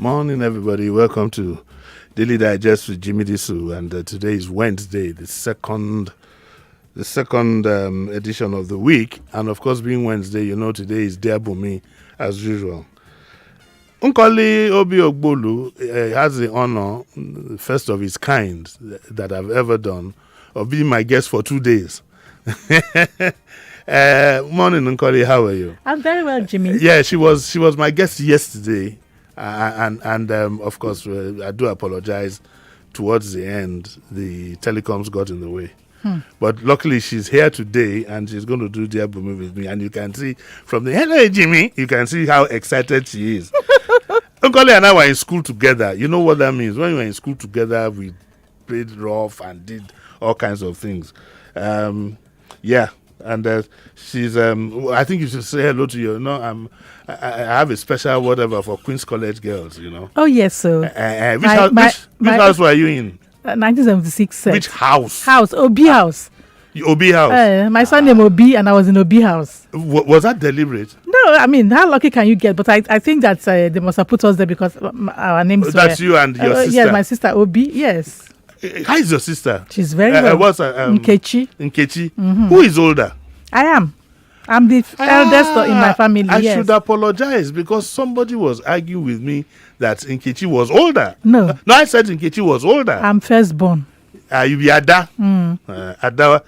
Morning, everybody. Welcome to Daily Digest with Jimi Disu, and today is Wednesday, the second edition of the week. And of course, being Wednesday, today is Dear Bunmi, as usual. Unkoli Obi Ogbolu has the honor, first of his kind that I've ever done, of being my guest for 2 days. Morning, Unkoli. How are you? I'm very well, Jimmy. Yeah, she was my guest yesterday, and of course I do apologize. Towards the end, the telecoms got in the way. But luckily, she's here today, and she's going to do Dear Bunmi with me. And you can see from the hello, Jimmy, you can see how excited she is. Uncle and I were in school together. You know what that means? When we were in school together, we played rough and did all kinds of things. Yeah. And she's, I think you should say hello to you. I have a special whatever for Queen's College girls, Oh, yes, sir. Which house were you in? 1976. Which house? Obi House. Obi House. My son named Obi, and I was in Obi House. Was that deliberate? No, I mean, how lucky can you get? But I think that they must have put us there because our names were... That's you and your sister? Yes, my sister Obi, yes. How is your sister? She's very well. What's Nkechi. Nkechi. Mm-hmm. Who is older? I am. I'm the eldest in my family. I should apologize because somebody was arguing with me that Nkechi was older. No, I said Nkechi was older. I'm firstborn. You be Ada. Ada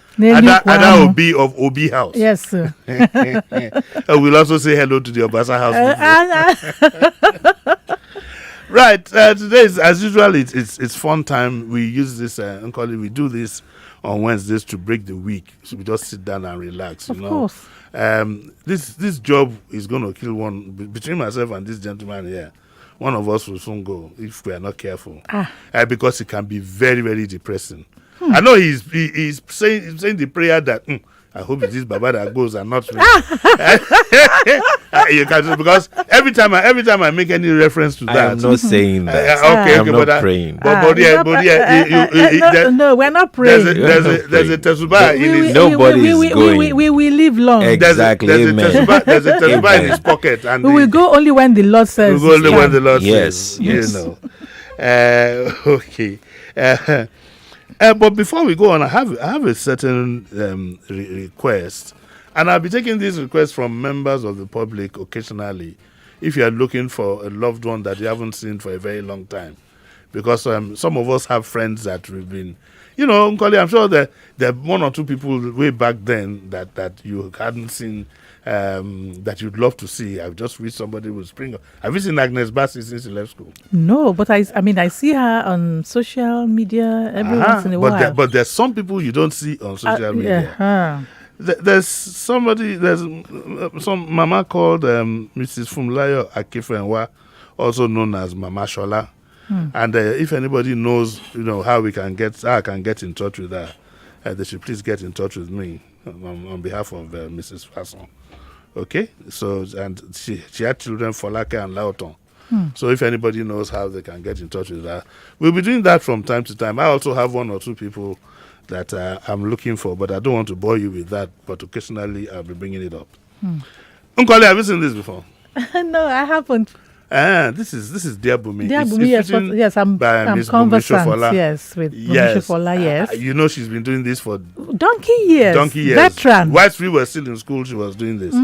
Obi of Obi House. Yes, sir. We'll also say hello to the Obasa House. Right. Today, as usual, it's fun time. We use this, we do this on Wednesdays to break the week. So we just sit down and relax. Of course. This job is going to kill one between myself and this gentleman here. One of us will soon go if we are not careful, because it can be very, very depressing. I know he's saying the prayer that I hope it's this Baba that goes and not me. You can, because every time I make any reference to that, I'm not saying that. Okay, I'm not praying. No, we're not praying. There's a tesubah in his. Nobody is going. We will live long. Exactly. There's a tesubah in his pocket, and we will go only when the Lord says. We will go only when the Lord says. Yes. Okay. But before we go on, I have a certain request, and I'll be taking these requests from members of the public occasionally. If you are looking for a loved one that you haven't seen for a very long time, because some of us have friends that we've been, Nkoli, I'm sure that there are one or two people way back then that you hadn't seen. That you'd love to see. I've just wish somebody would spring up. Have you seen Agnes Bassi since she left school? No, but I see her on social media every once in a while. But there's some people you don't see on social media. There's some mama called Mrs. Funmilayo Akefenwa, also known as Mama Shola. And if anybody knows, how I can get in touch with her, they should please get in touch with me on behalf of Mrs. Fasson. Okay, so and she had children for Lake and Lauton. So if anybody knows how they can get in touch with her, we'll be doing that from time to time. I also have one or two people that I'm looking for, but I don't want to bore you with that. But occasionally I'll be bringing it up. Nkoli, have you seen this before? No, I haven't. This is Dear Bunmi. Dear Bunmi, yes, I'm conversant. Yes, with Bunmi Shofola, yes. She's been doing this for donkey years. Veteran. Whilst we were still in school, she was doing this.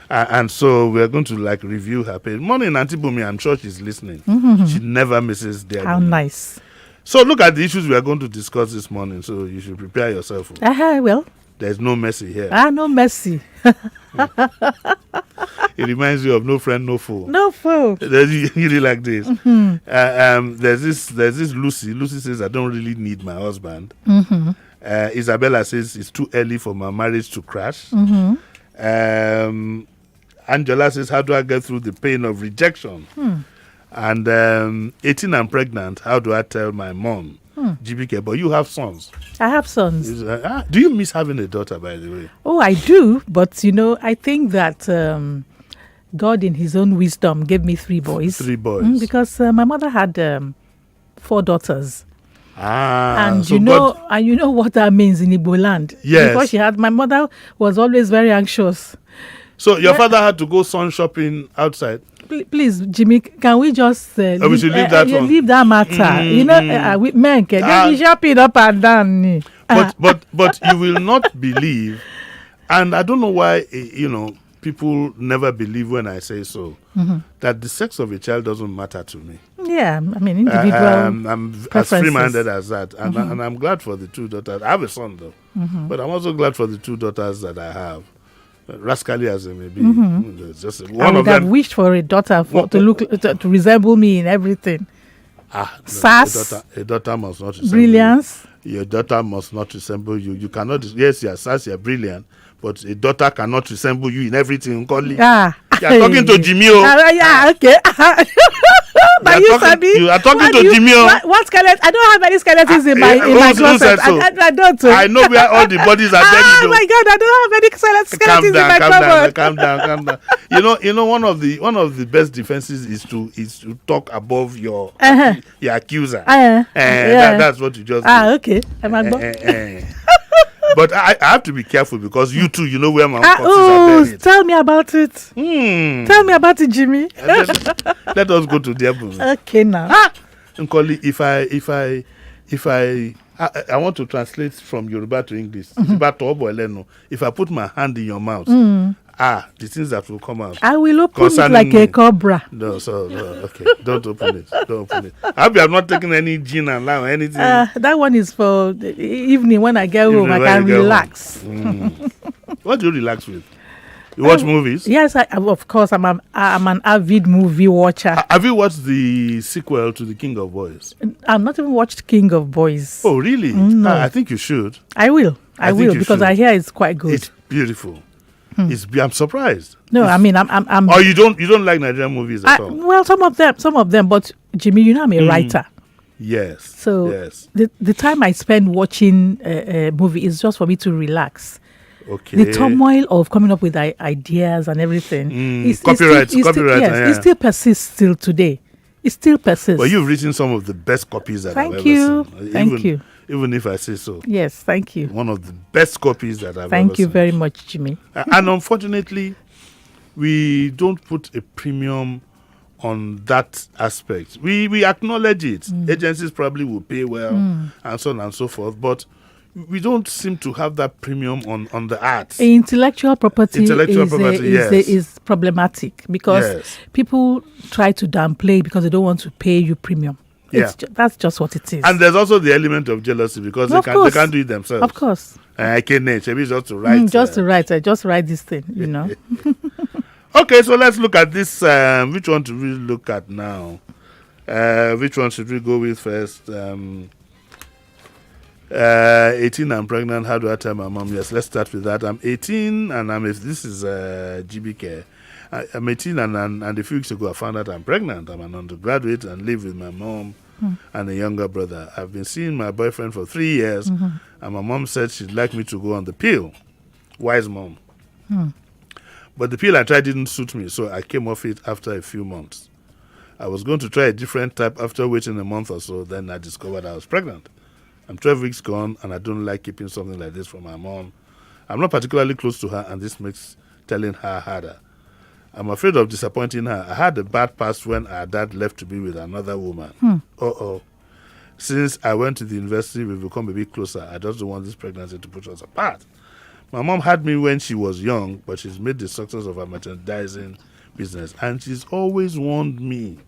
And so we're going to review her page. Morning, Auntie Bunmi, I'm sure she's listening. She never misses Dear Bunmi. How nice. So look at the issues we are going to discuss this morning. So you should prepare yourself. Well. There's no mercy here. No mercy. It reminds you of No Friend, No Foe. No foe. You really like this. There's this Lucy. Lucy says, I don't really need my husband. Isabella says, it's too early for my marriage to crash. Angela says, how do I get through the pain of rejection? And 18 and pregnant, how do I tell my mom? GBK, but you have sons. I have sons. Do you miss having a daughter, by the way? Oh, I do. But, I think that God in his own wisdom gave me 3 boys. 3 boys. Because my mother had 4 daughters. And so you know what that means in Igbo land. Yes. Because my mother was always very anxious. So your father had to go sun shopping outside? please, Jimmy, can we just we should leave that one. Leave that matter? You know, with men can be shopping up and down. But you will not believe, and I don't know why people never believe when I say so, that the sex of a child doesn't matter to me. Yeah, I mean, individual I'm as free-minded as that. And, and I'm glad for the 2 daughters. I have a son, though. But I'm also glad for the 2 daughters that I have. Rascally as they may be. Just one I would of have them, wished for a daughter to resemble me in everything. Sass. A daughter must not resemble Brilliance. you. Your daughter must not resemble you. You cannot. Yes, you're sass, you're brilliant. But a daughter cannot resemble you in everything. You're talking to Jimi. Okay. You are talking to Jimi. What skeleton? I don't have any skeletons in my closet. So? I don't. I know where all the bodies are buried. Oh my God! I don't have any skeletons in my cupboard. Calm down. You know, one of the best defenses is to talk above your accuser. That's what you just do. Okay. But I have to be careful because you too, you know where my corpses are buried. Tell me about it. Tell me about it, Jimmy. Let us go to the heavens. Okay, now. Nkoli, if I want to translate from Yoruba to English, if I put my hand in your mouth, the things that will come out. I will open it like a cobra. No, okay. Don't open it. I hope you have not taken any gin and lime or anything. That one is for the evening when I get home. I can relax. What do you relax with? You watch movies? Yes, of course. I'm an avid movie watcher. Have you watched the sequel to The King of Boys? I've not even watched King of Boys. Oh, really? No. I think you should. I will because I hear it's quite good. It's beautiful. I'm surprised. No, I mean I'm. Oh, you don't like Nigerian movies at all? Well, some of them. But Jimmy, you know I'm a writer. Yes. So yes. the time I spend watching a movie is just for me to relax. Okay. The turmoil of coming up with ideas and everything. Copyright. It still persists till today. It still persists. Well, you've written some of the best copies that I've ever seen. Thank you. Even if I say so. Yes, thank you. One of the best copies that I've ever seen. Thank you very much, Jimmy. And unfortunately, we don't put a premium on that aspect. We acknowledge it. Agencies probably will pay well and so on and so forth, but we don't seem to have that premium on the arts. Intellectual property is problematic because people try to downplay because they don't want to pay you premium. Yeah. That's just what it is. And there's also the element of jealousy because they can't do it themselves. Of course. I can't maybe just to write. Just write this thing, you know. Okay, so let's look at this. Which one to really look at now? Which one should we go with first? 18, I'm pregnant. How do I tell my mom? Yes, let's start with that. I'm 18 and this is GBK. I'm 18 and a few weeks ago I found out I'm pregnant. I'm an undergraduate and live with my mom and a younger brother. I've been seeing my boyfriend for 3 years and my mom said she'd like me to go on the pill. Wise mom. But the pill I tried didn't suit me, so I came off it after a few months. I was going to try a different type after waiting a month or so, then I discovered I was pregnant. I'm 12 weeks gone and I don't like keeping something like this from my mom. I'm not particularly close to her and this makes telling her harder. I'm afraid of disappointing her. I had a bad past when our dad left to be with another woman. Since I went to the university, we've become a bit closer. I just don't want this pregnancy to push us apart. My mom had me when she was young, but she's made the success of her merchandising business. And she's always warned me.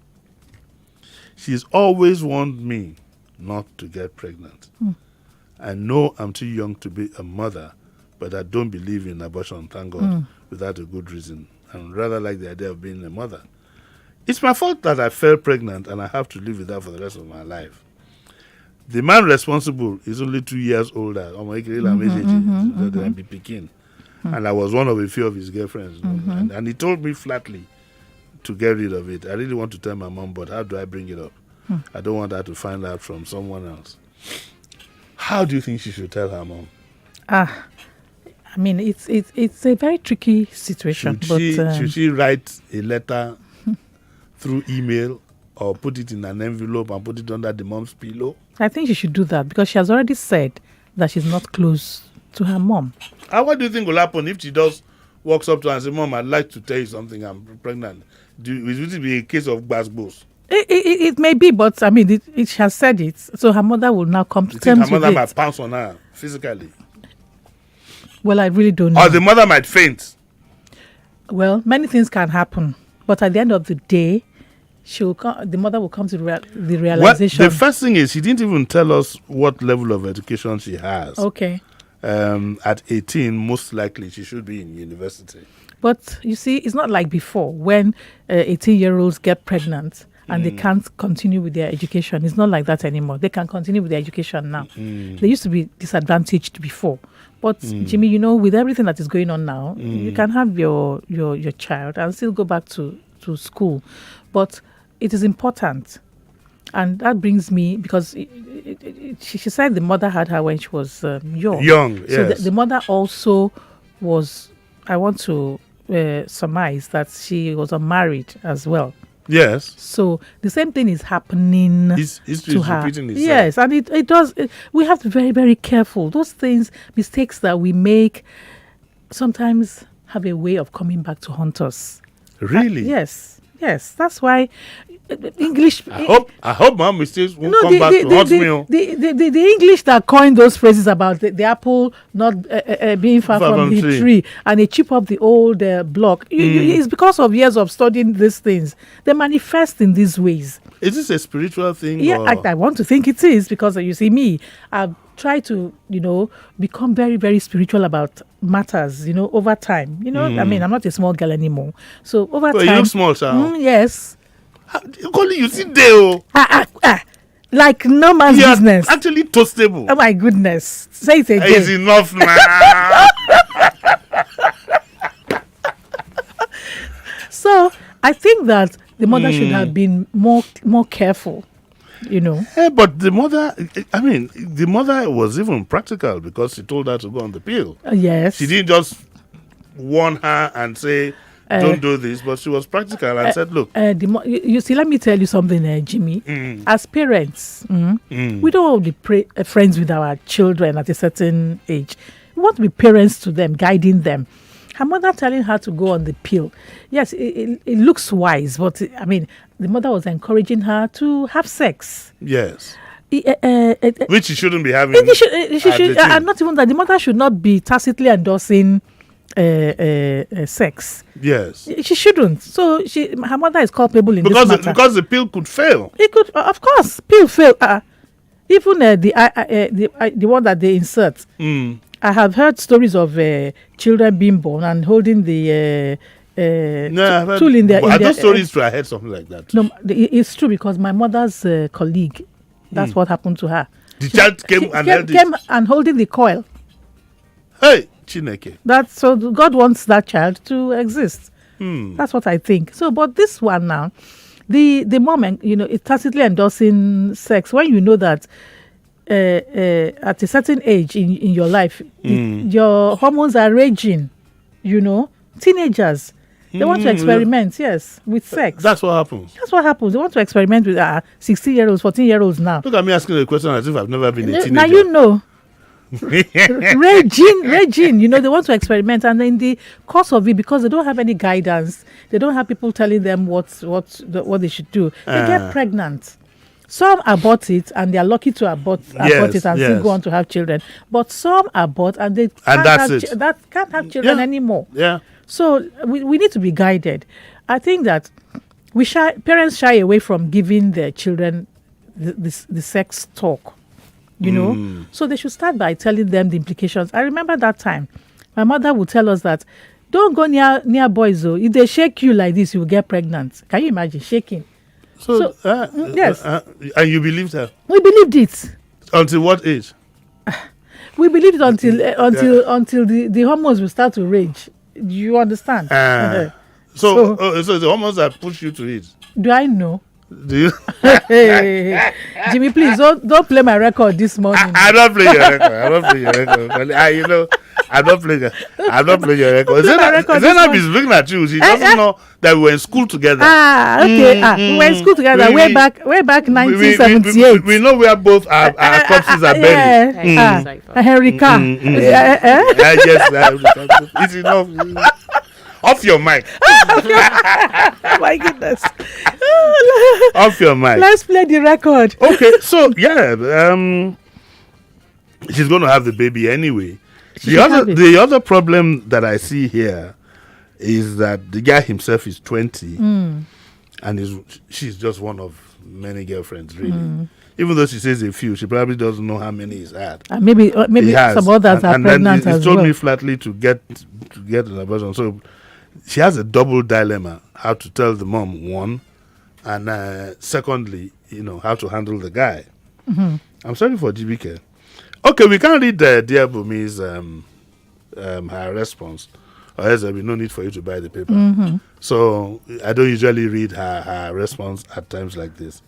Not to get pregnant. I know I'm too young to be a mother, but I don't believe in abortion, thank God, without a good reason. I rather like the idea of being a mother. It's my fault that I fell pregnant and I have to live with that for the rest of my life. The man responsible is only 2 years older. And I was one of a few of his girlfriends. And he told me flatly to get rid of it. I really want to tell my mom, but how do I bring it up? I don't want her to find out from someone else. How do you think she should tell her mom? I mean, it's a very tricky situation. Should she write a letter through email or put it in an envelope and put it under the mom's pillow? I think she should do that because she has already said that she's not close to her mom. What do you think will happen if she does walks up to her and says, "Mom, I'd like to tell you something. I'm pregnant." Will it be a case of gbas-gbos? It may be, but I mean, it has said it. So her mother will now come to terms with it. Her mother might pounce on her physically. Well, I really don't know. Or the mother might faint. Well, many things can happen. But at the end of the day, the mother will come to the realization. Well, the first thing is, she didn't even tell us what level of education she has. Okay. At 18, most likely she should be in university. But you see, it's not like before when 18-year-olds get pregnant and they can't continue with their education. It's not like that anymore. They can continue with their education now. They used to be disadvantaged before. But Jimmy, you know, with everything that is going on now, you can have your child and still go back to school. But it is important. And that brings me, because she said the mother had her when she was young. Young, yes. So the mother also was, I want to surmise that she was unmarried as well. Yes. So the same thing is happening to her. Repeating itself. Yes, and it does. We have to be very, very careful. Those things, mistakes that we make, sometimes have a way of coming back to haunt us. Really? Yes. That's why English. I hope my mistakes won't come back to haunt me. The English that coined those phrases about the apple not being far from the tree and they chip up the old block, it's because of years of studying these things. They manifest in these ways. Is this a spiritual thing? Yeah, I want to think it is, because you see me, I've tried to, become very, very spiritual about matters, over time. I mean, I'm not a small girl anymore. So over time. You look small, sir. Yes. You see there. Like no man's business. Actually toastable. Oh my goodness. Say it again. It's enough, man. So I think that the mother should have been more careful. Yeah, but the mother was even practical, because she told her to go on the pill. Yes. She didn't just warn her and say, don't do this, but she was practical and said, look. You see, let me tell you something, Jimmy. As parents, we don't want to be friends with our children at a certain age. We want to be parents to them, guiding them. Her mother telling her to go on the pill. Yes, it looks wise, but I mean, the mother was encouraging her to have sex. Yes. Which she shouldn't be having. She should, and not even that. The mother should not be tacitly endorsing sex. Yes. She shouldn't. So her mother is culpable in this matter. Because the pill could fail. It could, of course, pill fail. Even the one that they insert. I have heard stories of children being born and holding the tool in their. Are those stories true? I heard something like that. No, it's true, because my mother's colleague, that's what happened to her. The child came and holding the coil. Hey, Chineke. So God wants that child to exist. That's what I think. So, but this one now, the moment, it's tacitly endorsing sex, when you know that at a certain age in your life, your hormones are raging, teenagers. They want to experiment, yes, with sex. That's what happens. They want to experiment with 16-year-olds, 14-year-olds now. Look at me asking a question as if I've never been a teenager. Now you know. Raging, they want to experiment, and in the course of it, because they don't have any guidance, they don't have people telling them what they should do, they get pregnant. Some abort it, and they are lucky to abort it and still go on to have children. But some abort and they can't have children anymore. Yeah. So we need to be guided. I think that parents shy away from giving their children the sex talk. So they should start by telling them the implications. I remember that time my mother would tell us that don't go near boys, though. If they shake you like this, you will get pregnant. Can you imagine shaking? So yes. And you believed her? We believed it. Until what age? We believed it until the hormones will start to rage. Do you understand? So the hormones that push you to it. Do I know? Do you? Hey, Jimmy, please don't play my record this morning. I don't play your record. But I'm not playing. I'm not playing your record. Zainab is looking at you. She doesn't know that we were in school together. Okay. We were in school together way back 1978. We know where both our corpses are buried. Henrika. Yes, it's enough. Off your mic. Oh my goodness. Off your mic. Let's play the record. Okay, so yeah, she's going to have the baby anyway. The other problem that I see here is that the guy himself is 20 and she's just one of many girlfriends, really. Even though she says a few, she probably doesn't know how many he's had. Maybe some others are pregnant then as told well. me flatly to get an abortion. So she has a double dilemma: how to tell the mom, one, and secondly, how to handle the guy. I'm sorry for GBK. Okay, we can't read dear Bunmi's her response, or else there'll be no need for you to buy the paper. So I don't usually read her response at times like this.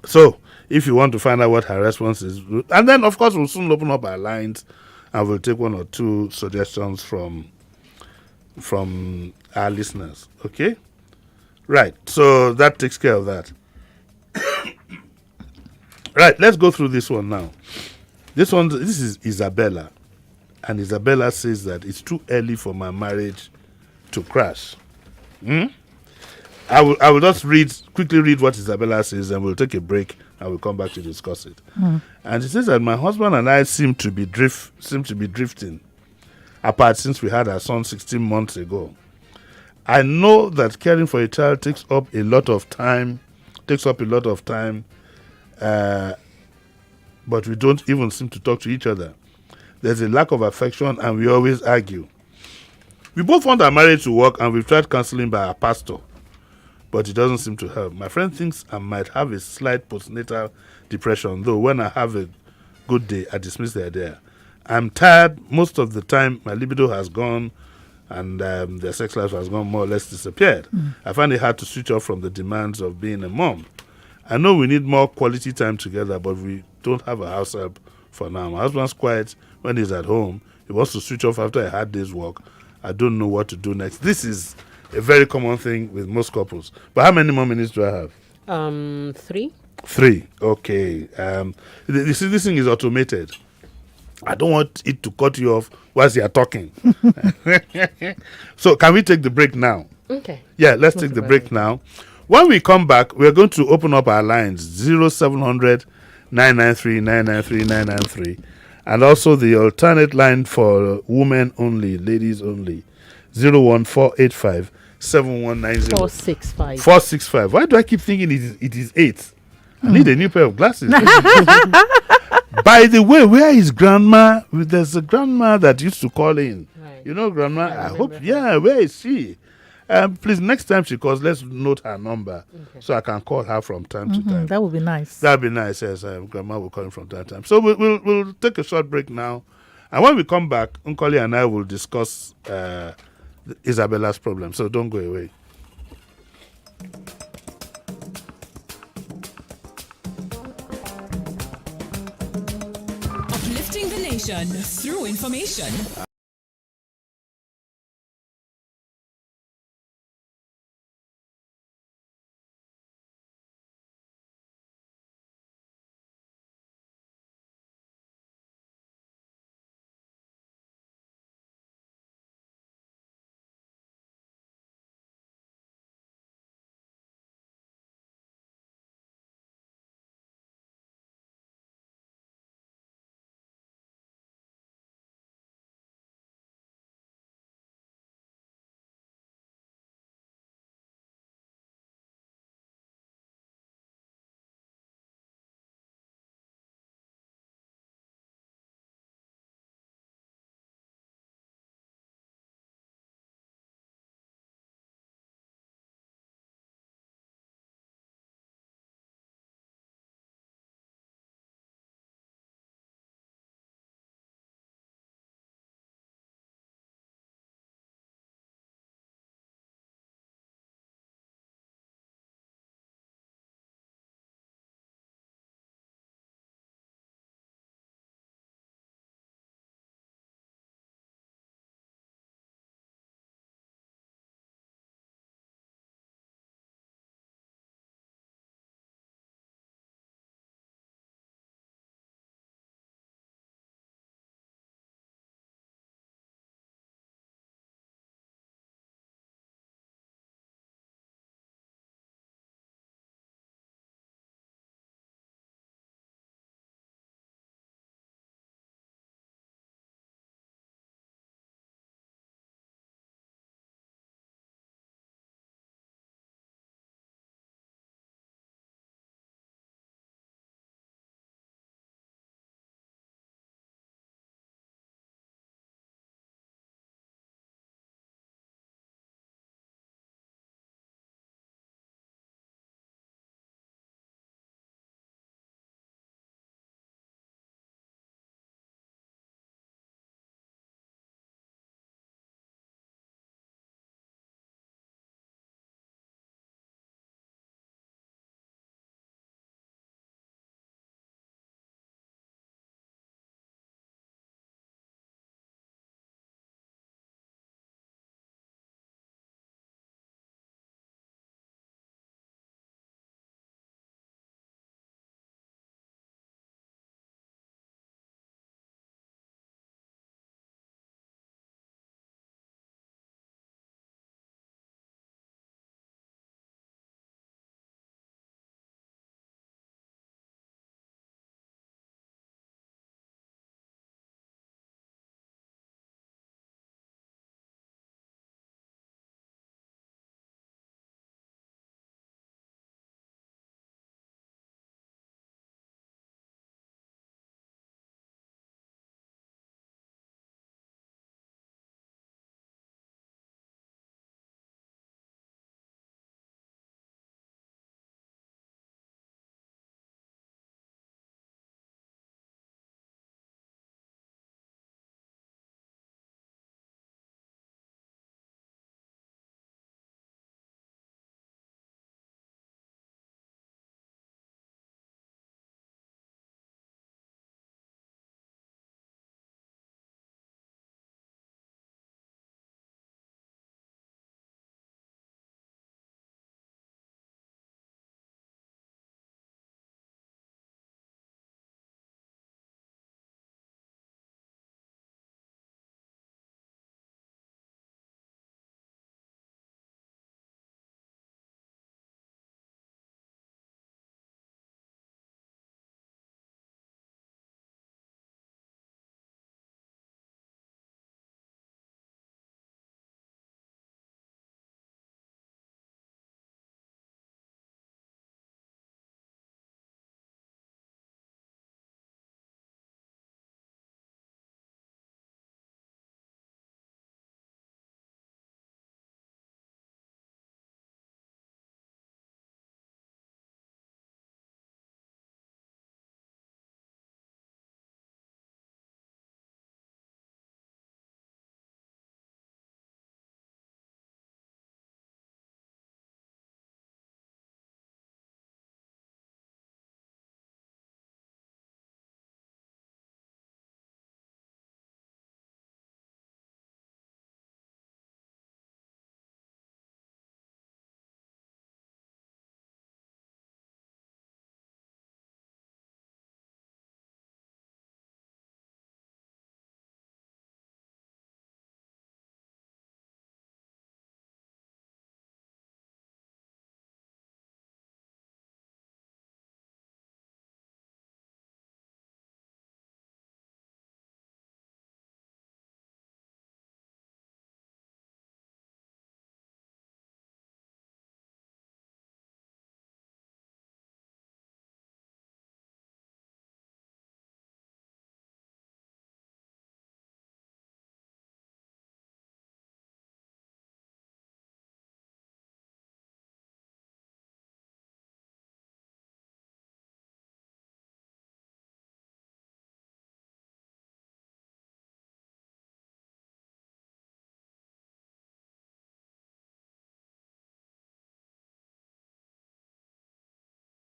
So if you want to find out what her response is, and then of course we'll soon open up our lines and we'll take one or two suggestions from our listeners. Okay, right, so that takes care of that. Right, let's go through this one now. This is Isabella, and Isabella says that it's too early for my marriage to crash. I will just quickly read what Isabella says, and we'll take a break and we'll come back to discuss it. And she says that my husband and I seem to be drifting apart since we had our son 16 months ago. I know that caring for a child takes up a lot of time, but we don't even seem to talk to each other. There's a lack of affection and we always argue. We both want our marriage to work and we've tried counseling by our pastor, but it doesn't seem to help. My friend thinks I might have a slight postnatal depression, though when I have a good day, I dismiss the idea. I'm tired most of the time. My libido has gone and their sex life has gone more or less disappeared. I find it hard to switch off from the demands of being a mom. I know we need more quality time together, but we don't have a house help for now. My husband's quiet when he's at home. He wants to switch off after a hard day's work. I don't know what to do next. This is a very common thing with most couples. But how many more minutes do I have? 3. 3. Okay. This thing is automated. I don't want it to cut you off whilst you are talking. So can we take the break now? Okay. Yeah, let's take the break now. When we come back, we're going to open up our lines 0700 993 993 993, and also the alternate line for women only, ladies only, 01485 7190 465. 465. Why do I keep thinking it is 8? I need a new pair of glasses. By the way, where is grandma? There's a grandma that used to call in. Right. You know grandma? I hope, where is she? Please, next time she calls, let's note her number so I can call her from time to time. That would be nice. That would be nice, yes. Grandma will call in from time to time. So we'll take a short break now. And when we come back, Nkoli and I will discuss Isabella's problem. So don't go away. Uplifting the nation through information.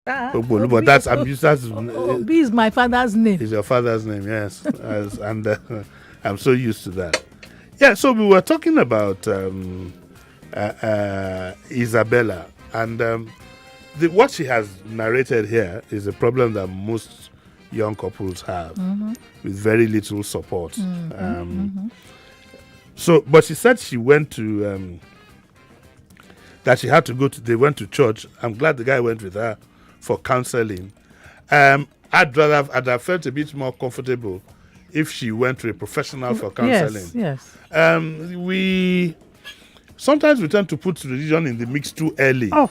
But that's abuse. Obi is my father's name. Is your father's name? Yes, and I'm so used to that. Yeah. So we were talking about Isabella, and what she has narrated here is a problem that most young couples have with very little support. So, but she said she went to that she had to go to. They went to church. I'm glad the guy went with her for counseling. I'd have felt a bit more comfortable if she went to a professional for counseling. Yes. We sometimes tend to put religion in the mix too early. Oh,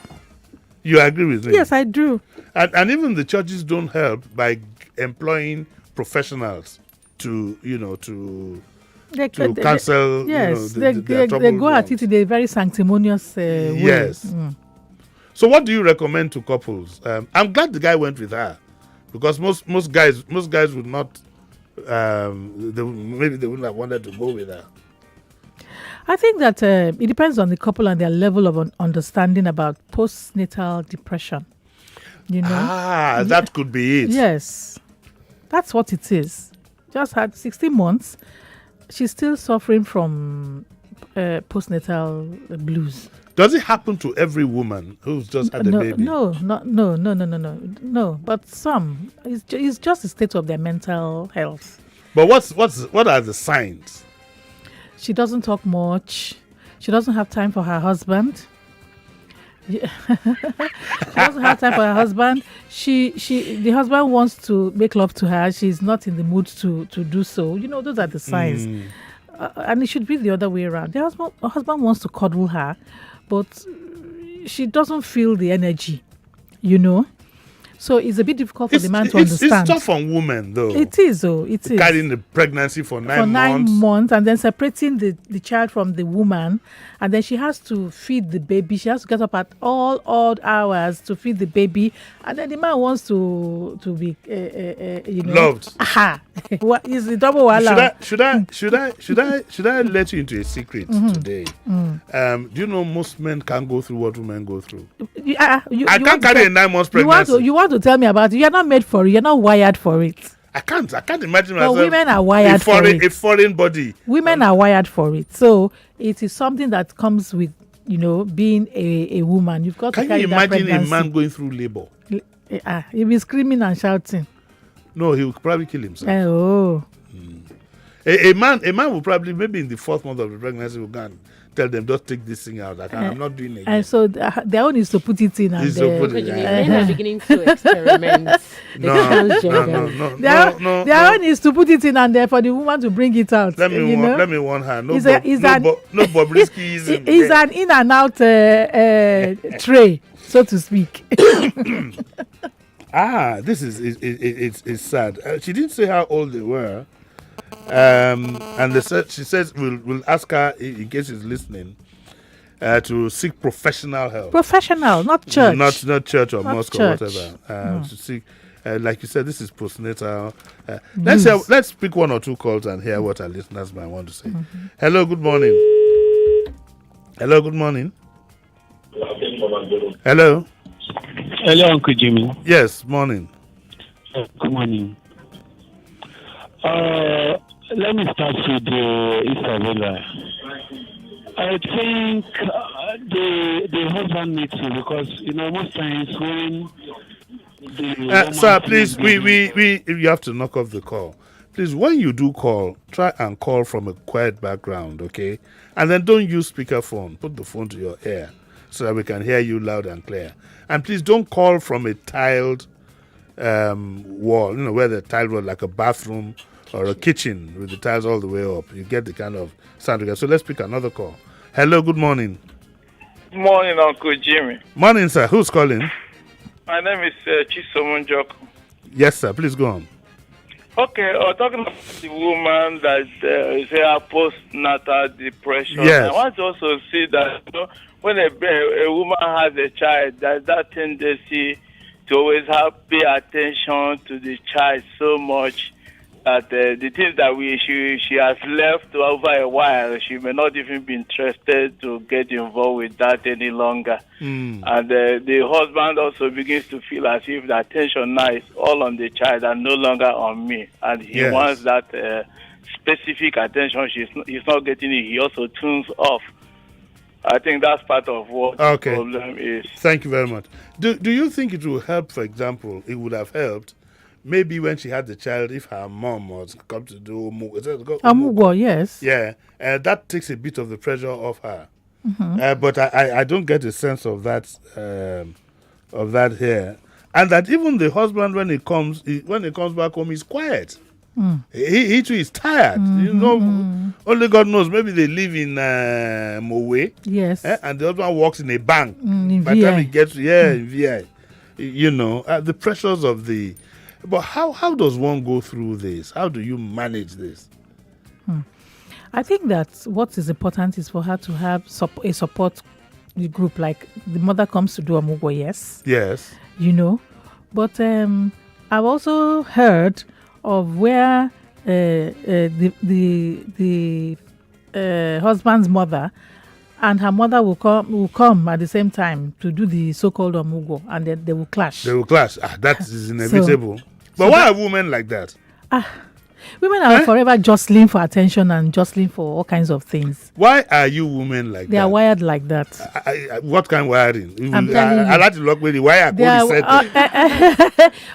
you agree with me? yes, I do. And even the churches don't help by employing professionals to counsel. Yes, they go at it in a very sanctimonious way. Yes. So, what do you recommend to couples? I'm glad the guy went with her, because most guys would not. Maybe they wouldn't have wanted to go with her. I think that it depends on the couple and their level of understanding about postnatal depression. That could be it. Yes, that's what it is. Just had 16 months. She's still suffering from postnatal blues. Does it happen to every woman who's just had a baby? No. But some, it's just a state of their mental health. But what are the signs? She doesn't talk much. She doesn't have time for her husband. She doesn't have time for her husband. The husband wants to make love to her. She's not in the mood to do so. Those are the signs. And it should be the other way around. Her husband wants to cuddle her, but she doesn't feel the energy, So it's a bit difficult for the man to understand. It's tough on women, though. It is, though. It is. Carrying the pregnancy for 9 months. 9 months, and then separating the child from the woman. And then she has to feed the baby. She has to get up at all odd hours to feed the baby. And then the man wants to be, loved. Aha. What is the double wala? Should I let you into a secret today? Do you know most men can't go through what women go through? I can't carry a 9 months pregnancy. You want to tell me about it? You're not made for it. You're not wired for it. I can't imagine myself. Women are wired for it. A foreign body. Women are wired for it. So it is something that comes with, being a woman. You've got to carry that pregnancy. Can you imagine a man going through labor? He'll be screaming and shouting. No, he'll probably kill himself. A man will probably, maybe in the 4th month of the pregnancy, will go and tell them, just take this thing out. I'm not doing it again. And so their own is to put it in. And men are beginning to experiment. No. Their own is to put it in, and for the woman to bring it out. Let me warn her. No Bobrisky. It's an in and out tray, so to speak. This is sad. She didn't say how old they were. And she says we'll ask her, in case she's listening, to seek professional help. Professional, not church. Not church or mosque or whatever. To seek, like you said, this is postnatal. Let's pick 1 or 2 calls and hear what our listeners might want to say. Hello, good morning. Hello, good morning. Hello. Hello, Uncle Jimmy. Yes, morning. Good morning. Let me start with Isabella. I think the husband needs to, because most times when sir, please, we you have to knock off the call. Please, when you do call, try and call from a quiet background, okay? And then don't use speakerphone. Put the phone to your ear so that we can hear you loud and clear. And please don't call from a tiled wall, where the tiled wall, like a bathroom or a kitchen with the tiles all the way up. You get the kind of sound together. So let's pick another call. Hello, good morning. Good morning, Uncle Jimmy. Morning, sir. Who's calling? My name is Chisomun Joko. Yes, sir. Please go on. Okay, talking about the woman that is postnatal depression. Yes. I want to also see that when a woman has a child, there's that tendency to always pay attention to the child so much that the things that she has left over a while, she may not even be interested to get involved with that any longer. And the husband also begins to feel as if the attention now is all on the child and no longer on me, and he wants that specific attention. He's not getting it. He also tunes off. I think that's part of what the problem is. Thank you very much. Do you think it will help, for example, it would have helped maybe when she had the child, if her mom was come to do Omugwo, yes. Yeah, that takes a bit of the pressure off her. But I don't get a sense of that here. And that even the husband, when he comes back home, he's quiet. He too is tired. Only God knows. Maybe they live in Mowe. Yes. And the husband works in a bank. By the time he gets in VI, the pressures of the. But how does one go through this? How do you manage this? I think that what is important is for her to have a support group. Like the mother comes to do Omugwo, yes. Yes. But I've also heard of where the husband's mother and her mother will come at the same time to do the so-called Omugwo, and then they will clash. That is inevitable. But why are women like that? Women are forever jostling for attention and jostling for all kinds of things. Why are you women like that? They are wired like that. What kind of wiring? I like to look with the wire.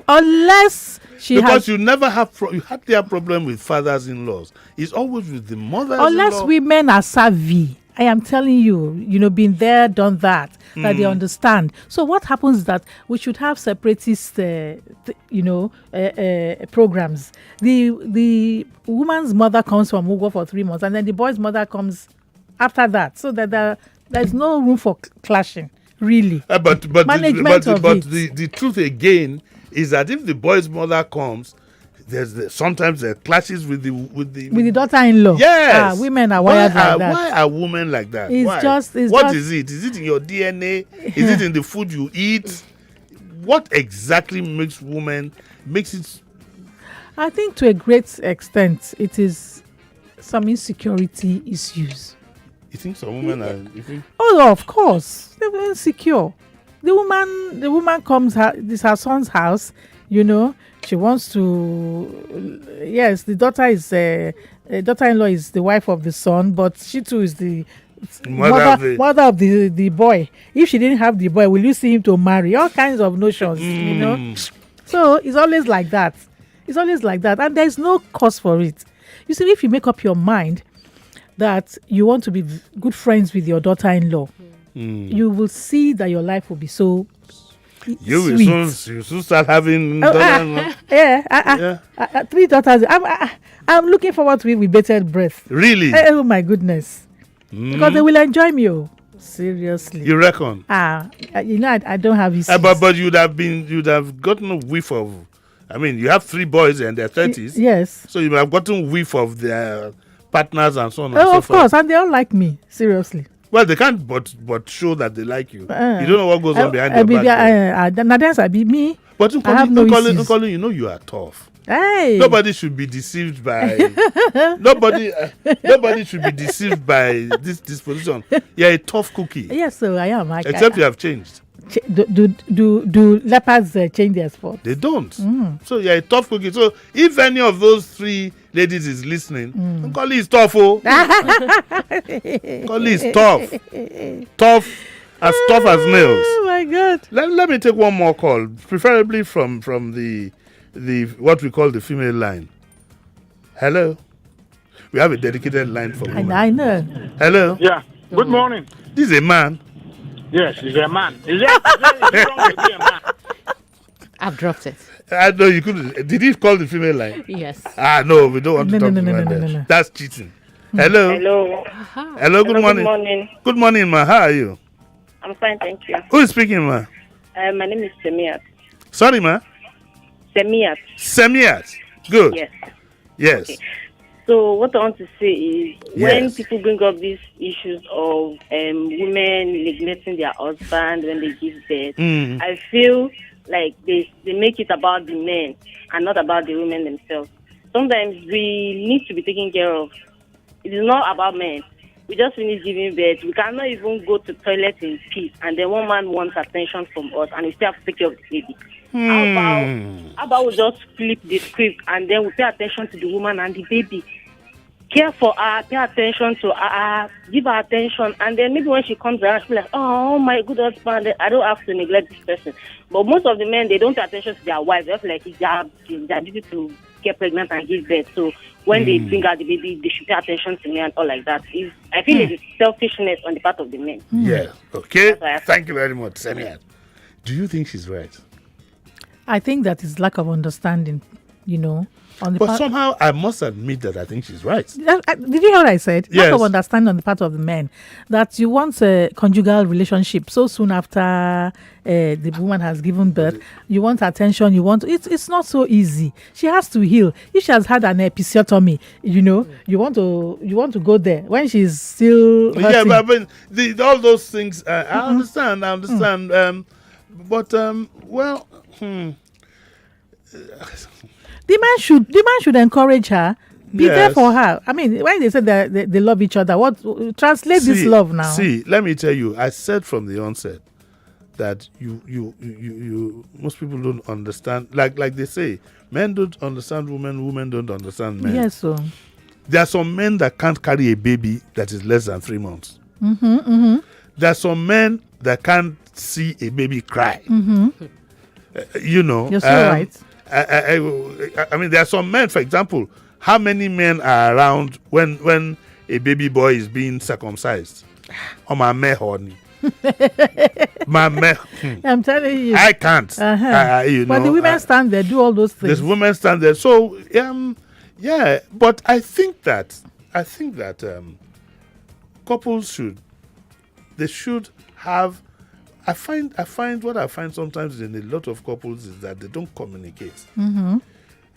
Unless you never have you hardly have problem with fathers-in-laws. It's always with the mothers-in-law. Unless women are savvy. I am telling you, been there, done that, that they understand. So what happens is that we should have separatist, programs. The woman's mother comes from Mugo for 3 months, and then the boy's mother comes after that, so that there's no room for clashing, really. But the truth again is that if the boy's mother comes, sometimes there are clashes with the daughter-in-law. Yes, women are wired like that. Why are women like that? What is it? Is it in your DNA? Is it in the food you eat? What exactly makes it? I think to a great extent, it is some insecurity issues. You think some women are? Oh, of course, they're insecure. The woman comes. This is her son's house. She wants to. Yes, the daughter-in-law is the wife of the son, but she too is the mother of the boy. If she didn't have the boy, will you see him to marry? All kinds of notions, So it's always like that. And there's no cause for it. You see, if you make up your mind that you want to be good friends with your daughter-in-law, you will see that your life will be so. You will soon start having 3 daughters. I'm looking forward to it with bated breath. Really? Oh my goodness! Because they will enjoy me. Seriously. You reckon? I don't have his. But you'd have gotten a whiff of. I mean, you have 3 boys and they're 30s. Yes. So you have gotten a whiff of their partners and so on and so of course, and they all like me. Seriously. Well, they can't but show that they like you. You don't know what goes on behind your back. I be me. But I have no issues. You are tough. Hey. Nobody should be deceived by nobody should be deceived by this disposition. You're a tough cookie. Yes, so I am. Except you have changed. Do leopards change their spot? They don't. So you're a tough cookie. So if any of those 3 ladies is listening, Nkoli is tough. Nkoli is tough. Tough as nails. Oh my God. Let me take one more call, preferably from the what we call the female line. Hello. We have a dedicated line for women. I know. Hello. Yeah. Good morning. This is a man. Yes, he's a man. Is it a man? I've dropped it. I know you couldn't. Did he call the female line? Yes. No, we don't want to talk about that. No. That's cheating. Hello. Hello. Good morning. Good morning, ma. How are you? I'm fine, thank you. Who is speaking, ma? My name is Semiat. Sorry, ma. Semiat. Good. Yes. Okay. So what I want to say is when people bring up these issues of women neglecting their husband when they give birth, I feel like they make it about the men and not about the women themselves. sometimes we need to be taken care of. It is not about men. We just finished giving birth. We cannot even go to toilet in peace, and then one man wants attention from us, and we still have to take care of the baby. How about we just flip the script, and then we pay attention to the woman and the baby, care for her, pay attention to her, give her attention, and then maybe when she comes around, she'll be like, oh, my good husband, I don't have to neglect this person. But most of the men, they don't pay attention to their wives. They feel like it's their duty to get pregnant and give birth. So when they bring out the baby, they should pay attention to me and all like that. I feel it's selfishness on the part of the men. Yeah. Okay. Thank you very much, Samia. Do you think she's right? I think that is lack of understanding, But somehow I must admit that I think she's right. Did you hear what I said? Yes. Lack of understanding on the part of the men, that you want a conjugal relationship so soon after the woman has given birth. You want attention. It's not so easy. She has to heal. If she has had an episiotomy, you want to go there when she's still hurting. Yeah, but all those things. I understand. But well. The man should encourage her, be there for her. I mean, when they say that they love each other, translate this love now? See, let me tell you, I said from the onset that you most people don't understand. Like they say, men don't understand women don't understand men. Yes, so there are some men that can't carry a baby that is less than 3 months. There are some men that can't see a baby cry. You're so right. I mean, there are some men, for example, how many men are around when a baby boy is being circumcised? Oh, my man, honey. I'm telling you. I can't. But the women stand there, do all those things. There's women stand there. So, yeah, but I think that couples should have. I find what I find sometimes in a lot of couples is that they don't communicate.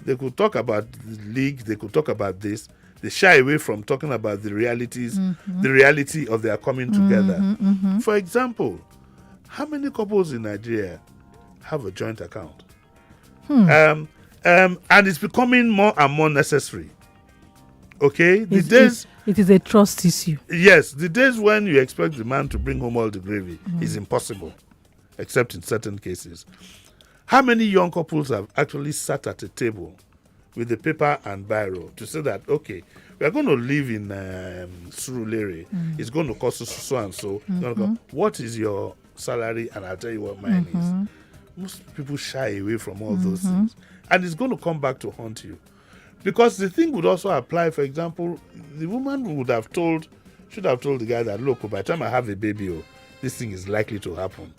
They could talk about the league, they could talk about this. They shy away from talking about the realities, the reality of their coming together. For example, how many couples in Nigeria have a joint account? And it's becoming more and more necessary. Okay? It is a trust issue. Yes, the days when you expect the man to bring home all the gravy is impossible, except in certain cases. How many young couples have actually sat at a table with a paper and biro to say that, okay, we are going to live in Surulere. It's going to cost us so and so. What is your salary? And I'll tell you what mine is. Most people shy away from all those things. And it's going to come back to haunt you. Because the thing would also apply, for example, the woman should have told the guy that, look, by the time I have a baby, this thing is likely to happen.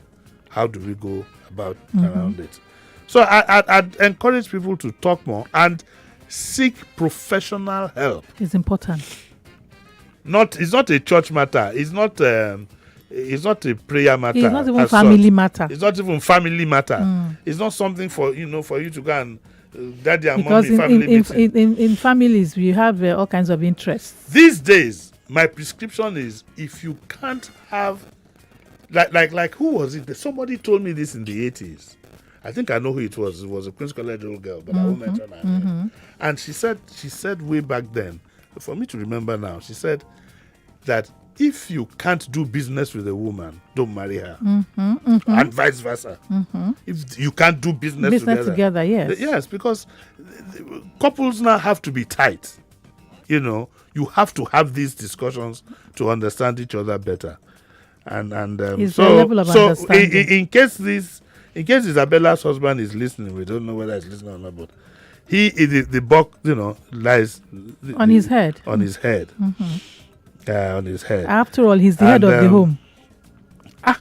How do we go about around it? So I'd encourage people to talk more and seek professional help. It's important. It's not a church matter. It's not a prayer matter. It's not even family matter. It's not even family matter. It's not something for you to go and daddy and because mommy family meeting. In families we have all kinds of interests. These days, my prescription is if you can't have like who was it? Somebody told me this in the 80s. I think I know who it was. It was a Queen's College little girl, but I won't mention her name. And she said way back then, for me to remember now, she said that if you can't do business with a woman, don't marry her. And vice versa. If you can't do business together, yes. Yes, because couples now have to be tight. You have to have these discussions to understand each other better. And in case Isabella's husband is listening, we don't know whether he's listening or not, but the buck, lies on his head. On his head. On his head. After all, he's the head of the home.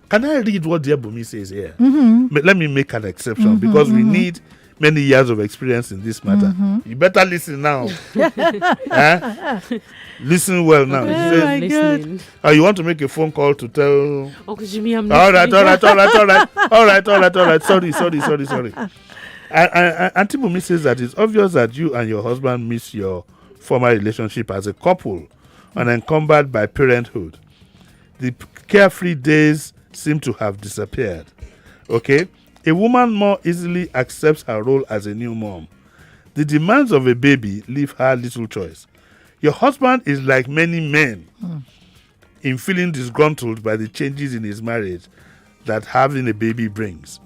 Can I read what dear Bunmi says here? Let me make an exception because we need many years of experience in this matter. You better listen now. Listen well now. You want to make a phone call to tell Uncle Jimmy I'm all right. Sorry. Auntie Bunmi says that it's obvious that you and your husband miss your former relationship as a couple, unencumbered by parenthood. The carefree days seem to have disappeared. Okay? A woman more easily accepts her role as a new mom. The demands of a baby leave her little choice. Your husband is like many men in feeling disgruntled by the changes in his marriage that having a baby brings.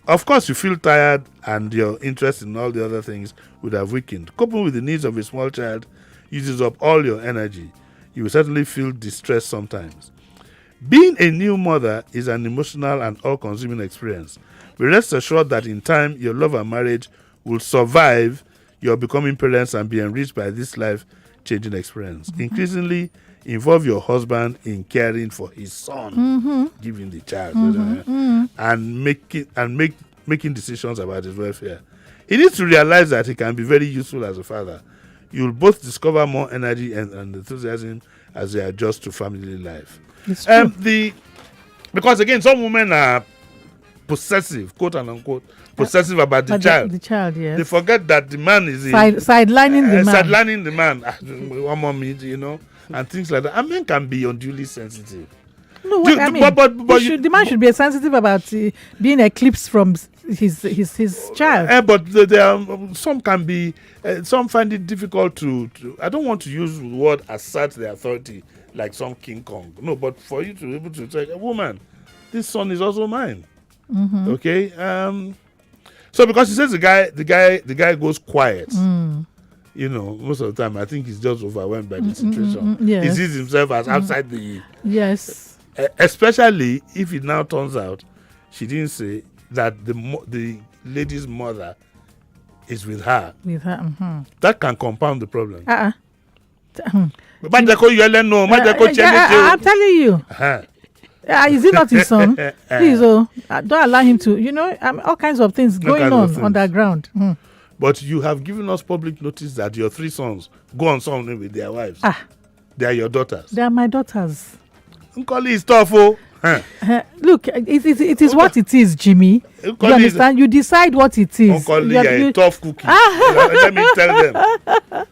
Of course, you feel tired and your interest in all the other things would have weakened. Coping with the needs of a small child uses up all your energy. You will certainly feel distressed sometimes. Being a new mother is an emotional and all-consuming experience. But rest assured that in time, your love and marriage will survive your becoming parents and be enriched by this life-changing experience. Increasingly, involve your husband in caring for his son, giving the child, and making decisions about his welfare. He needs to realize that he can be very useful as a father. You'll both discover more energy and enthusiasm as they adjust to family life. It's true. Because again, some women are possessive, quote and unquote, possessive about the child. The child, yes. They forget that the man is sidelining the man. Sidelining the man. One more minute, and things like that. And men can be unduly sensitive. No, I mean, the man should be sensitive about being eclipsed from his child. But there are, some can be, some find it difficult to. I don't want to use the word assert the authority like some King Kong. No, but for you to be able to say, woman, this son is also mine. Okay. So because he says the guy goes quiet. Most of the time I think he's just overwhelmed by the situation. Yes. He sees himself as outside the. Yes. Especially if it now turns out she didn't say that the lady's mother is with her. That can compound the problem. I'm telling you. Is it not his son? Please, don't allow him to. All kinds of things going on underground. But you have given us public notice that your 3 sons go on something with their wives. They are your daughters. They are my daughters. Nkoli is tough, oh. Look, it is what it is, Jimmy. You understand? You decide what it is. Nkoli, you're a tough cookie. Let me tell them.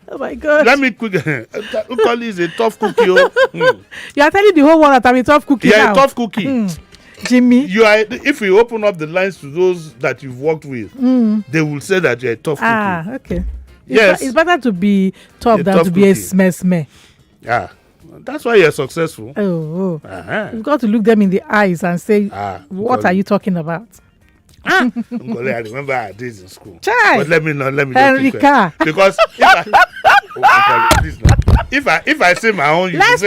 Oh my God. Let me quick. Nkoli is a tough cookie. Oh. You are telling the whole world that I'm a tough cookie. You're a tough cookie. Jimmy. If you open up the lines to those that you've worked with, they will say that you're a tough cookie. Okay. Yes. It's better to be tough than to be a smeh. Yeah. That's why you're successful. You've got to look them in the eyes and say, what are you talking about? I remember our days in school. Chai. But let me Enrica. Because if I say my own, let's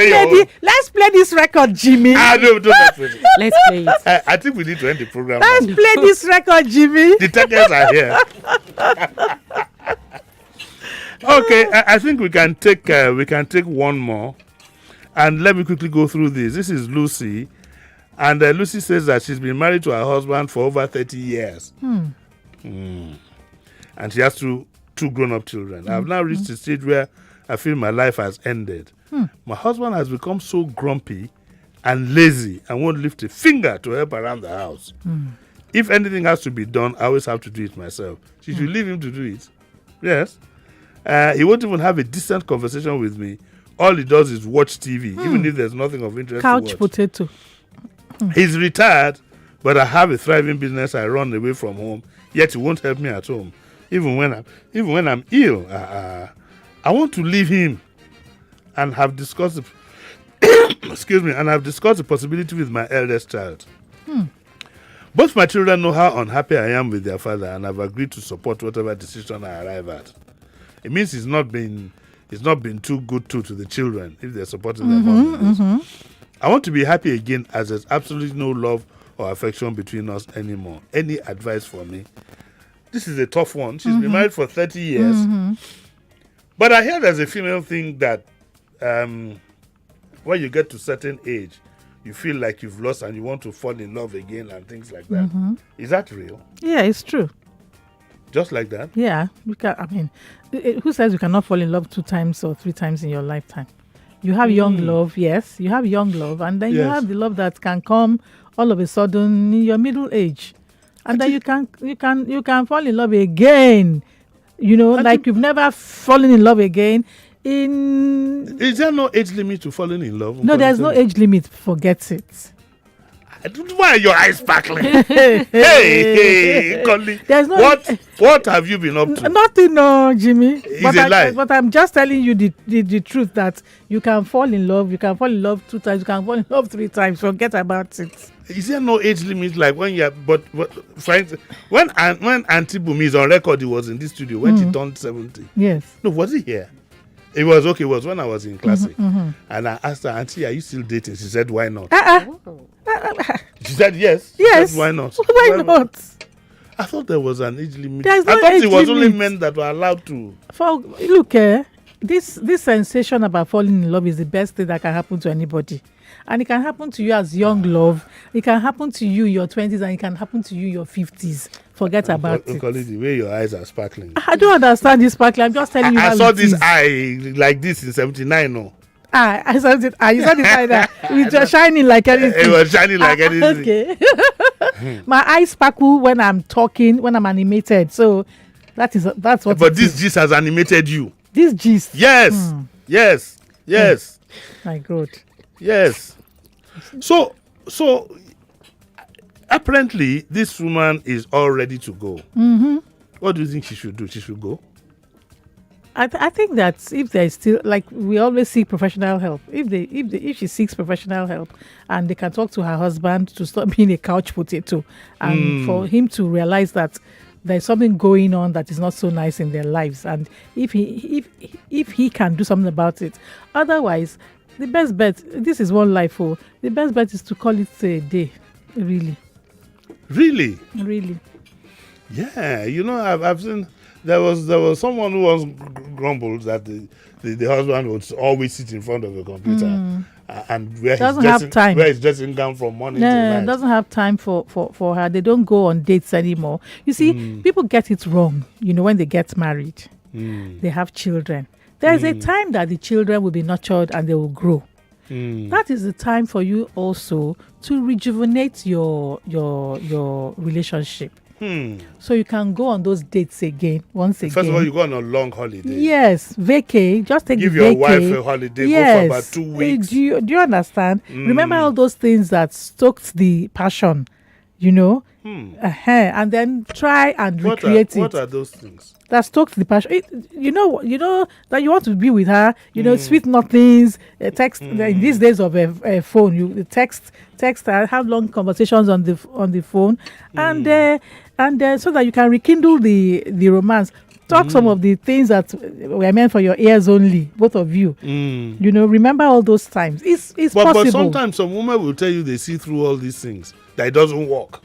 play this record, Jimmy. Don't mess with it. Let's play it. I think we need to end the program. Let's play this record, Jimmy. The takers are here. Okay, I think we can take one more, and let me quickly go through this. This is Lucy, and Lucy says that she's been married to her husband for over 30 years, and she has two grown-up children. I've now reached a stage where I feel my life has ended. My husband has become so grumpy and lazy and won't lift a finger to help around the house. If anything has to be done, I always have to do it myself. She should leave him to do it. Yes. He won't even have a decent conversation with me. All he does is watch TV, even if there's nothing of interest Couch to watch. potato. He's retired, but I have a thriving business. I run away from home, yet he won't help me at home. Even when I'm ill, I want to leave him, and have discussed the possibility with my eldest child. Both my children know how unhappy I am with their father, and I've agreed to support whatever decision I arrive at. It means he's not been too good to the children if they're supporting their mom. I want to be happy again, as there's absolutely no love or affection between us anymore. Any advice for me? This is a tough one. She's been married for 30 years. But I hear there's a female thing that when you get to a certain age, you feel like you've lost and you want to fall in love again and things like that. Is that real? Yeah, it's true. Just like that? Yeah. Who says you cannot fall in love 2 times or 3 times in your lifetime? You have young love, yes. You have young love, and then you have the love that can come all of a sudden in your middle age, and then you can fall in love again. Like you've never fallen in love again. Is there no age limit to falling in love? No, there's no age limit. Forget it. Why are your eyes sparkling? hey, Conley. There's no what have you been up to? Nothing, no, Jimmy. It's a lie. But I'm just telling you the truth that you can fall in love. You can fall in love 2 times. You can fall in love 3 times. Forget about it. Is there no age limit like when you're but friends when Auntie Bunmi is on record, he was in this studio when she turned 70. Yes. No, was he here? It was okay. It was when I was in classic, and I asked her, Auntie, are you still dating? She said, why not? She said yes. Yes. Said, why not? Why not? I thought there was an age limit. There's no I thought age it was only limit. men that were allowed to. Look, this sensation about falling in love is the best thing that can happen to anybody. And it can happen to you as young love. It can happen to you in your 20s, and it can happen to you in your 50s. Forget about it. The way your eyes are sparkling. I don't understand this sparkling. I'm just telling you how I saw it this is. eye like this in 79. No. I saw it. You saw this eye that it was shining like anything. It was shining like anything. Okay. My eyes sparkle when I'm talking, when I'm animated. So that's what. But this gist has animated you. This gist. Yes. Yes. My God. Yes. So apparently this woman is all ready to go. Mm-hmm. What do you think she should do? She should go? I think that if there is still, like, we always seek professional help. If she seeks professional help and they can talk to her husband to stop being a couch potato and for him to realize that there's something going on that is not so nice in their lives, and if he can do something about it. Otherwise, the best bet, this is one life, the best bet is to call it a day. Really. Yeah, I've seen there was someone who was grumbled that the husband would always sit in front of a computer and wear his dressing gown from morning to night. Doesn't have time for her. They don't go on dates anymore. You see, people get it wrong. When they get married, they have children. There's a time that the children will be nurtured and they will grow. That is the time for you also to rejuvenate your relationship. So you can go on those dates once again. First of all, you go on a long holiday. Yes, vacay. Just give your wife a holiday. Yes. Go for about 2 weeks. Do you understand? Remember all those things that stoked the passion, and then try and recreate it. What are those things? That stoked the passion. You know that you want to be with her. Sweet nothings. Text in these days of a phone. You text her, have long conversations on the phone, and so that you can rekindle the romance. Talk some of the things that were meant for your ears only, both of you. Remember all those times. It's possible. But sometimes some women will tell you they see through all these things, that it doesn't work.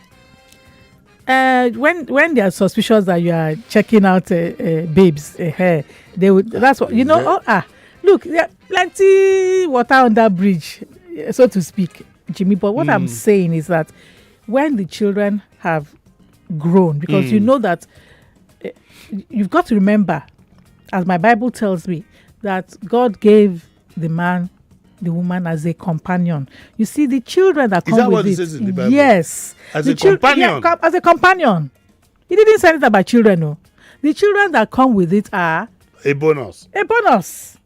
When they are suspicious that you are checking out babes, they would. That's what look, there are plenty water on that bridge, so to speak, Jimmy. But what I'm saying is that when the children have grown, because you know that you've got to remember, as my Bible tells me, that God gave the man the woman as a companion. You see, the children that come with it. Is that what it says in the Bible? Yes. As a companion? Yeah, as a companion. He didn't say anything about children, no. The children that come with it are... a bonus. A bonus.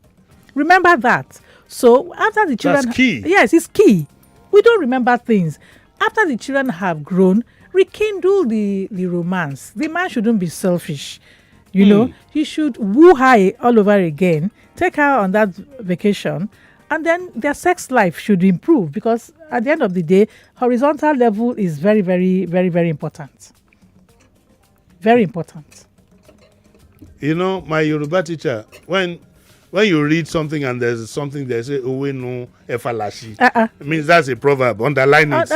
Remember that. So, after the children... That's key. Yes, it's key. We don't remember things. After the children have grown, rekindle the romance. The man shouldn't be selfish. You should woo her all over again. Take her on that vacation. And then their sex life should improve, because at the end of the day, horizontal level is very, very, very, very important. Very important. My Yoruba teacher, when you read something and there's something they say, "Owe no efalashi," it means that's a proverb. Underline it.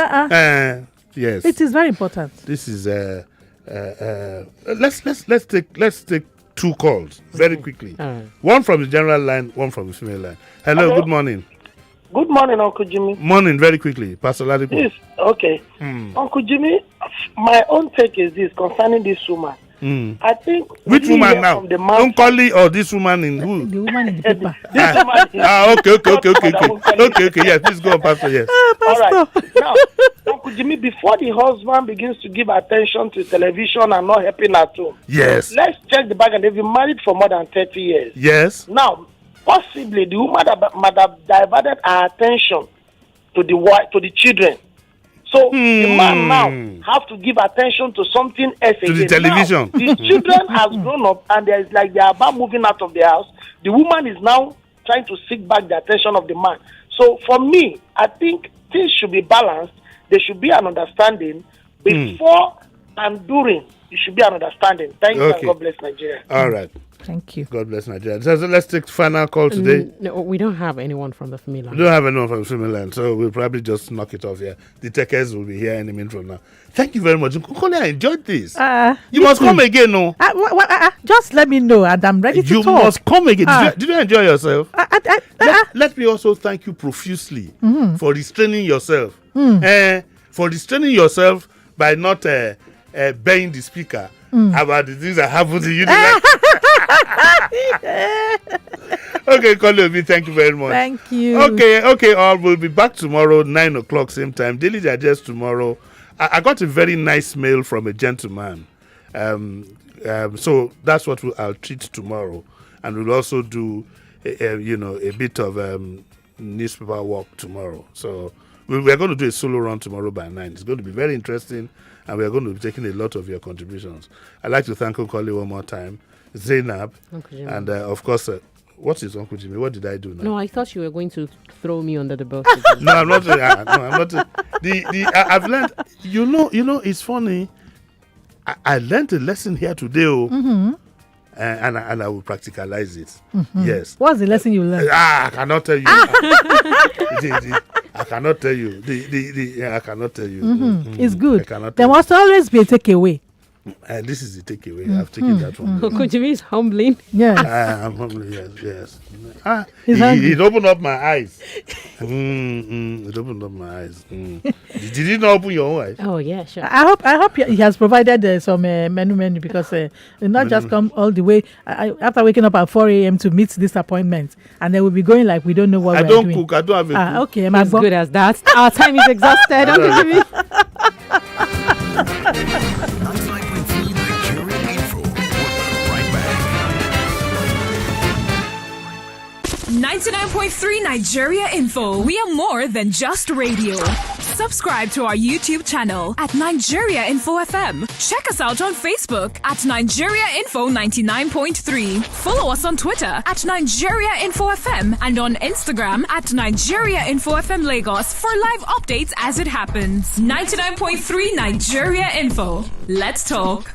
Yes. It is very important. This is let's take 2 calls very quickly. One from the general line, one from the female line. Hello. Good morning. Good morning, Uncle Jimmy. Morning, very quickly. Pastor Ladipo. Yes, okay. Uncle Jimmy, my own take is this concerning this woman. I think... Which woman now? Unkoli or this woman in who? The woman in the paper. This woman is... Okay. Yes, please go on, Pastor. Yes. Pastor. All right. Now, Uncle Jimmy, before the husband begins to give attention to television and not helping at home, yes, let's check the back, and they've been married for more than 30 years. Yes. Now, possibly the woman might have diverted her attention to the wife, to the children. So the man now have to give attention to something else To again. the television. Now, the children has grown up and there's like they are about moving out of the house. The woman is now trying to seek back the attention of the man. So for me, I think things should be balanced. There should be an understanding before and during. It should be an understanding. Thank you and God bless Nigeria. All right. Thank you. God bless Nigeria. So let's take final call today. No, we don't have anyone from the family line. We don't have anyone from Finland, so we'll probably just knock it off here. The techers will be here any minute from now. Thank you very much. Nkoli, I enjoyed this. You must come again, no? Just let me know, and I'm ready to talk. You must come again. Did you enjoy yourself? Let me also thank you profusely for restraining yourself. For restraining yourself by not buying the speaker about the things that happen to you. Okay, Kolobi, thank you very much. Thank you. Okay, all will be back tomorrow, 9 o'clock, same time. Daily Digest tomorrow. I got a very nice mail from a gentleman. So that's what I'll treat tomorrow. And we'll also do, a bit of newspaper work tomorrow. So we're going to do a solo run tomorrow by 9. It's going to be very interesting. And we're going to be taking a lot of your contributions. I'd like to thank Uncle one more time, Zainab, and of course, what is Uncle Jimmy? What did I do now? No, I thought you were going to throw me under the bus. No, I'm not. I'm not. I've learned. You know. It's funny. I learned a lesson here today. And I will practicalize it. Yes. What's the lesson you learned? I cannot tell you. I cannot tell you. I cannot tell you. It's good. There must always be a takeaway. And this is the takeaway. I've taken that from you. Uncle Jimmy is humbling. Yes. I'm humbling. Yes. It opened up my eyes. It opened up my eyes. Did you not open your own eyes? Oh yeah, sure. I hope he has provided some menu because not just come all the way after waking up at 4 a.m. to meet this appointment, and then we'll be going like we don't know what we're doing. I don't cook. I don't have a cook. Okay, as good as that. Our time is exhausted. Uncle Jimmy. 99.3 Nigeria Info. We are more than just radio. Subscribe to our YouTube channel at Nigeria Info FM. Check us out on Facebook at Nigeria Info 99.3. Follow us on Twitter at Nigeria Info FM and on Instagram at Nigeria Info FM Lagos for live updates as it happens. 99.3 Nigeria Info. Let's talk.